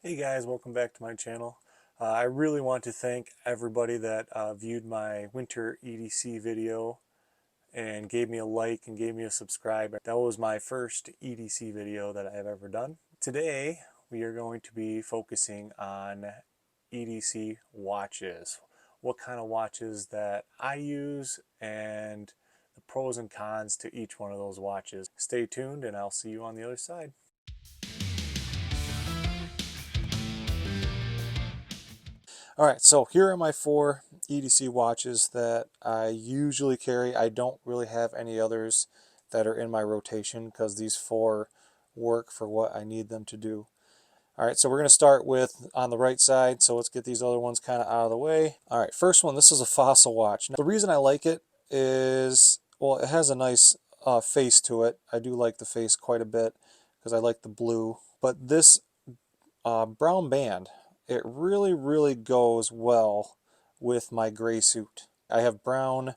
Hey guys, welcome back to my channel. I really want to thank everybody that viewed my winter EDC video and gave me a like and gave me a subscribe. That was my first EDC video that I have ever done. Today we are going to be focusing on EDC watches. What kind of watches that I use and the pros and cons to each one of those watches. Stay tuned and I'll see you on the other side. Alright, so here are my 4 EDC watches that I usually carry. I don't really have any others that are in my rotation because these 4 work for what I need them to do. Alright, so we're going to start with on the right side, so let's get these other ones kind of out of the way. Alright, first one, this is a Fossil watch. Now, the reason I like it is, well, it has a nice face to it. I do like the face quite a bit because I like the blue. But this brown band, it really goes well with my gray suit. I have a brown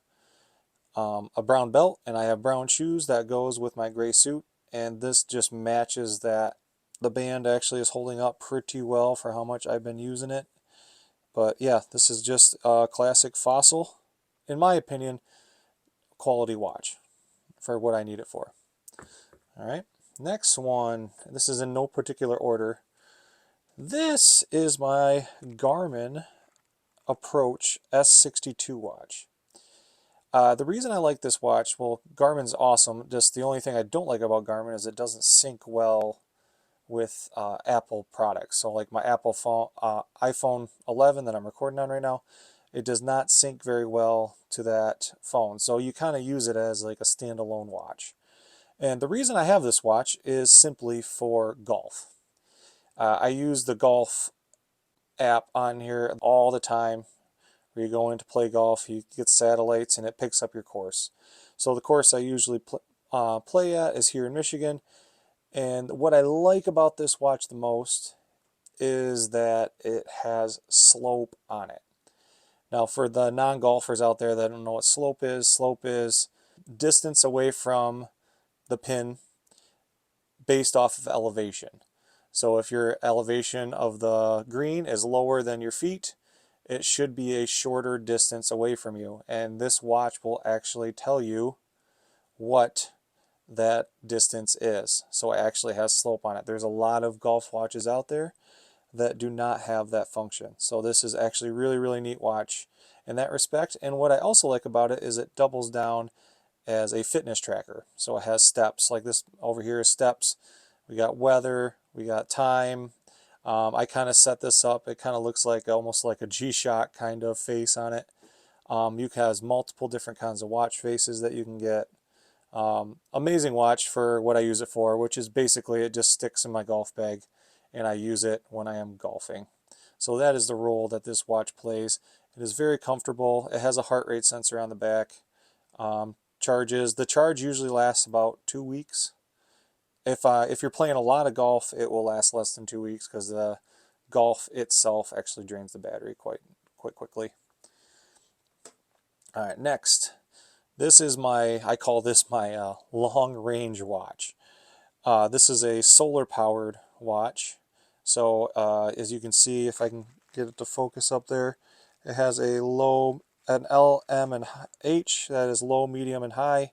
belt and I have brown shoes that goes with my gray suit, and this just matches that. The band actually is holding up pretty well for how much I've been using it. But yeah, this is just a classic Fossil, in my opinion, quality watch for what I need it for. Alright, next one, this is in no particular order. This is my Garmin Approach S62 watch. The reason I like this watch, well, Garmin's awesome. Just the only thing I don't like about Garmin is it doesn't sync well with Apple products. So like my Apple phone, iPhone 11 that I'm recording on right now, it does not sync very well to that phone. So you kind of use it as like a standalone watch. And the reason I have this watch is simply for golf. I use the golf app on here all the time. Where you go in to play golf, you get satellites and it picks up your course. So the course I usually play at is here in Michigan. And what I like about this watch the most is that it has slope on it. Now for the non-golfers out there that don't know what slope is distance away from the pin based off of elevation. So if your elevation of the green is lower than your feet, it should be a shorter distance away from you. And this watch will actually tell you what that distance is. So it actually has slope on it. There's a lot of golf watches out there that do not have that function. So this is actually a really neat watch in that respect. And what I also like about it is it doubles down as a fitness tracker. So it has steps, like this over here is steps. We got weather, we got time. I kind of set this up. It kind of looks like almost like a G-Shock kind of face on it. You has multiple different kinds of watch faces that you can get. Amazing watch for what I use it for, which is basically it just sticks in my golf bag and I use it when I am golfing. So that is the role that this watch plays. It is very comfortable. It has a heart rate sensor on the back. The charge usually lasts about 2 weeks. If you're playing a lot of golf, it will last less than 2 weeks because the golf itself actually drains the battery quite quickly. All right, next, this is I call this my long range watch. This is a solar powered watch. So as you can see, if I can get it to focus up there, it has an L, M, and H, that is low, medium, and high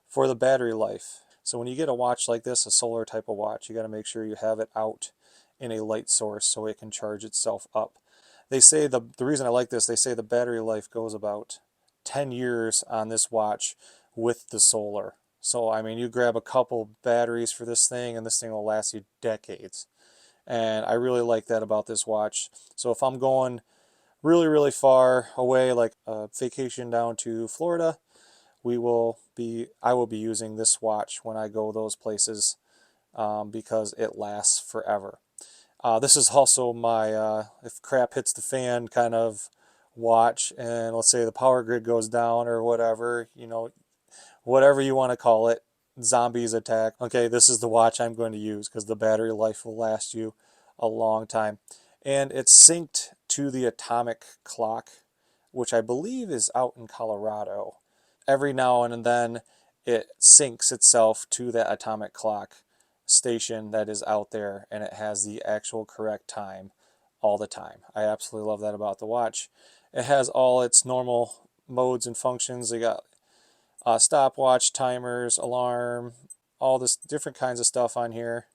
for the battery life. So when you get a watch like this, a solar type of watch, you got to make sure you have it out in a light source so it can charge itself up. They say the reason I like this, they say the battery life goes about 10 years on this watch with the solar. So I mean, you grab a couple batteries for this thing and this thing will last you decades. And I really like that about this watch. So if I'm going really far away, like a vacation down to Florida, I will be using this watch when I go those places because it lasts forever. This is also my if crap hits the fan kind of watch, and let's say the power grid goes down or whatever, you know, whatever you want to call it, zombies attack. Okay, this is the watch I'm going to use because the battery life will last you a long time. And it's synced to the atomic clock, which I believe is out in Colorado. Every now and then it syncs itself to that atomic clock station that is out there, and it has the actual correct time all the time. I absolutely love that about the watch. It has all its normal modes and functions. They got stopwatch, timers, alarm, all this different kinds of stuff on here.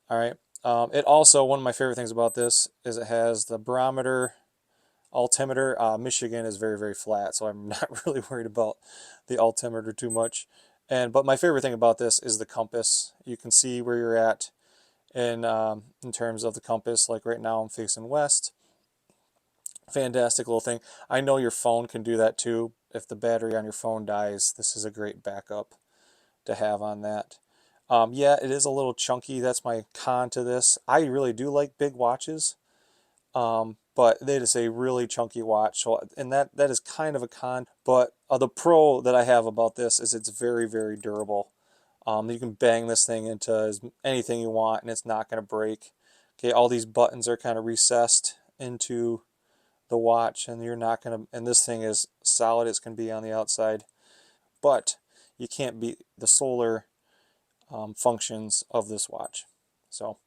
All right. It also, one of my favorite things about this is it has the barometer, altimeter. Michigan is very, very flat, so I'm not really worried about the altimeter too much. But my favorite thing about this is the compass. You can see where you're at in terms of the compass. Like right now, I'm facing west. Fantastic little thing. I know your phone can do that too. If the battery on your phone dies, this is a great backup to have on that. Yeah, it is a little chunky. That's my con to this. I really do like big watches, but it is a really chunky watch. So, and that is kind of a con. But the pro that I have about this is it's very, very durable. You can bang this thing into anything you want, and it's not going to break. Okay, all these buttons are kind of recessed into the watch, and you're not going to. And this thing is solid as can be on the outside, but you can't beat the solar functions of this watch. So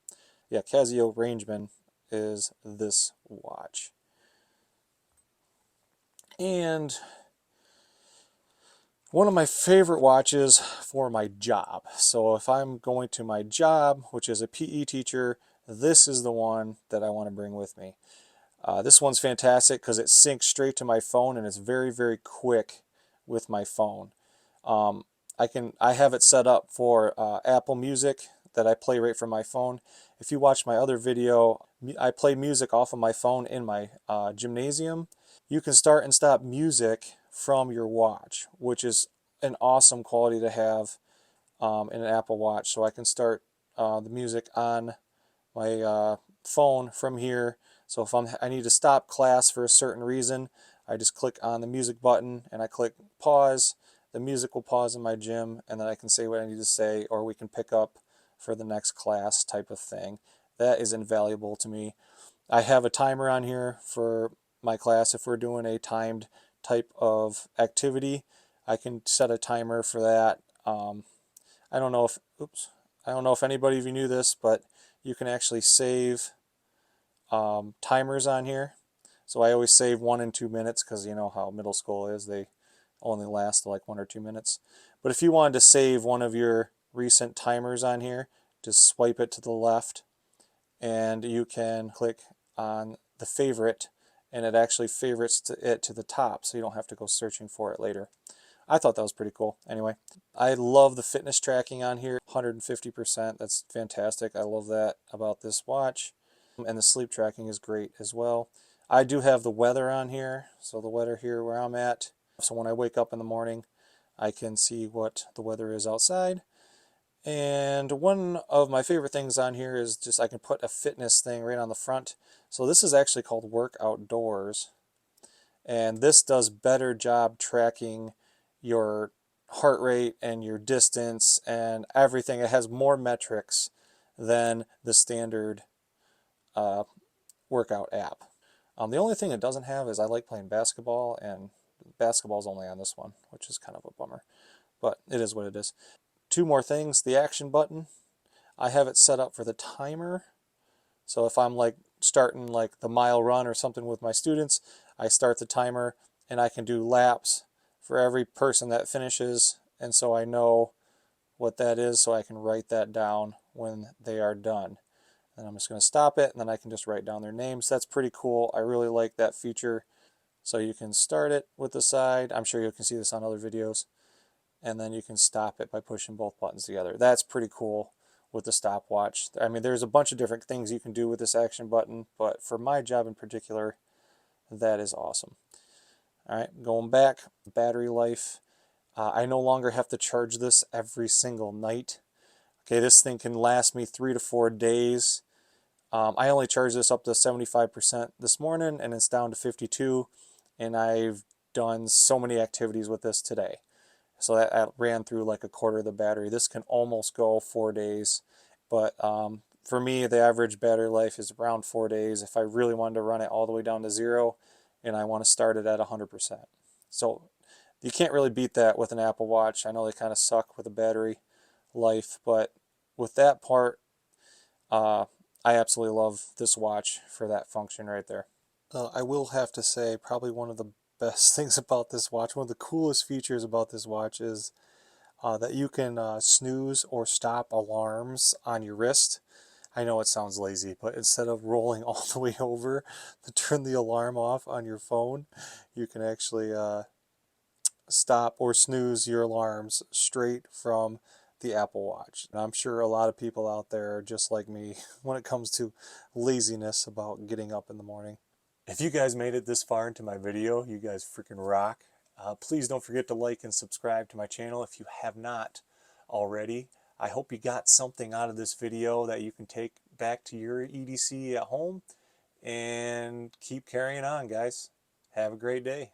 yeah, Casio Rangeman is this watch. And one of my favorite watches for my job. So if I'm going to my job, which is a PE teacher, this is the one that I want to bring with me. This one's fantastic because it syncs straight to my phone, and it's very, very quick with my phone. I have it set up for Apple Music that I play right from my phone. If you watch my other video, I play music off of my phone in my gymnasium. You can start and stop music from your watch, which is an awesome quality to have in an Apple Watch. So I can start the music on my phone from here. So if I need to stop class for a certain reason, I just click on the music button and I click pause. The music will pause in my gym, and then I can say what I need to say, or we can pick up for the next class type of thing. That is invaluable to me. I have a timer on here for my class. If we're doing a timed type of activity, I can set a timer for that. I don't know if, oops, I don't know if anybody of you knew this, but you can actually save timers on here. So I always save 1 and 2 minutes because you know how middle school is. They only last like 1 or 2 minutes. But if you wanted to save one of your recent timers on here, just swipe it to the left and you can click on the favorite, and it actually favorites it to the top, so you don't have to go searching for it later. I thought that was pretty cool. Anyway, I love the fitness tracking on here, 150%. That's fantastic. I love that about this watch. And the sleep tracking is great as well. I do have the weather on here, so the weather here where I'm at. So when I wake up in the morning, I can see what the weather is outside. And one of my favorite things on here is just I can put a fitness thing right on the front. So this is actually called Work Outdoors. And this does better job tracking your heart rate and your distance and everything. It has more metrics than the standard workout app. The only thing it doesn't have is I like playing basketball, and basketball's only on this one, which is kind of a bummer. But it is what it is. Two more things. The action button, I have it set up for the timer. So if I'm like starting like the mile run or something with my students, I start the timer and I can do laps for every person that finishes. And so I know what that is, so I can write that down when they are done. And I'm just going to stop it, and then I can just write down their names. That's pretty cool. I really like that feature. So you can start it with the side. I'm sure you can see this on other videos. And then you can stop it by pushing both buttons together. That's pretty cool with the stopwatch. I mean, there's a bunch of different things you can do with this action button, but for my job in particular, that is awesome. All right, going back, battery life. I no longer have to charge this every single night. Okay, this thing can last me 3 to 4 days. I only charged this up to 75% this morning, and it's down to 52, and I've done so many activities with this today. So that ran through like a quarter of the battery. This can almost go 4 days, but for me, the average battery life is around 4 days if I really wanted to run it all the way down to 0, and I want to start it at 100%. So you can't really beat that with an Apple Watch. I know they kind of suck with a battery life, but with that part, I absolutely love this watch for that function right there. I will have to say, probably one of the best things about this watch, one of the coolest features about this watch is that you can snooze or stop alarms on your wrist. I know it sounds lazy, but instead of rolling all the way over to turn the alarm off on your phone, you can actually stop or snooze your alarms straight from the Apple Watch. And I'm sure a lot of people out there are just like me when it comes to laziness about getting up in the morning. If you guys made it this far into my video, you guys freaking rock. Please don't forget to like and subscribe to my channel if you have not already. I hope you got something out of this video that you can take back to your EDC at home, and keep carrying on, guys. Have a great day.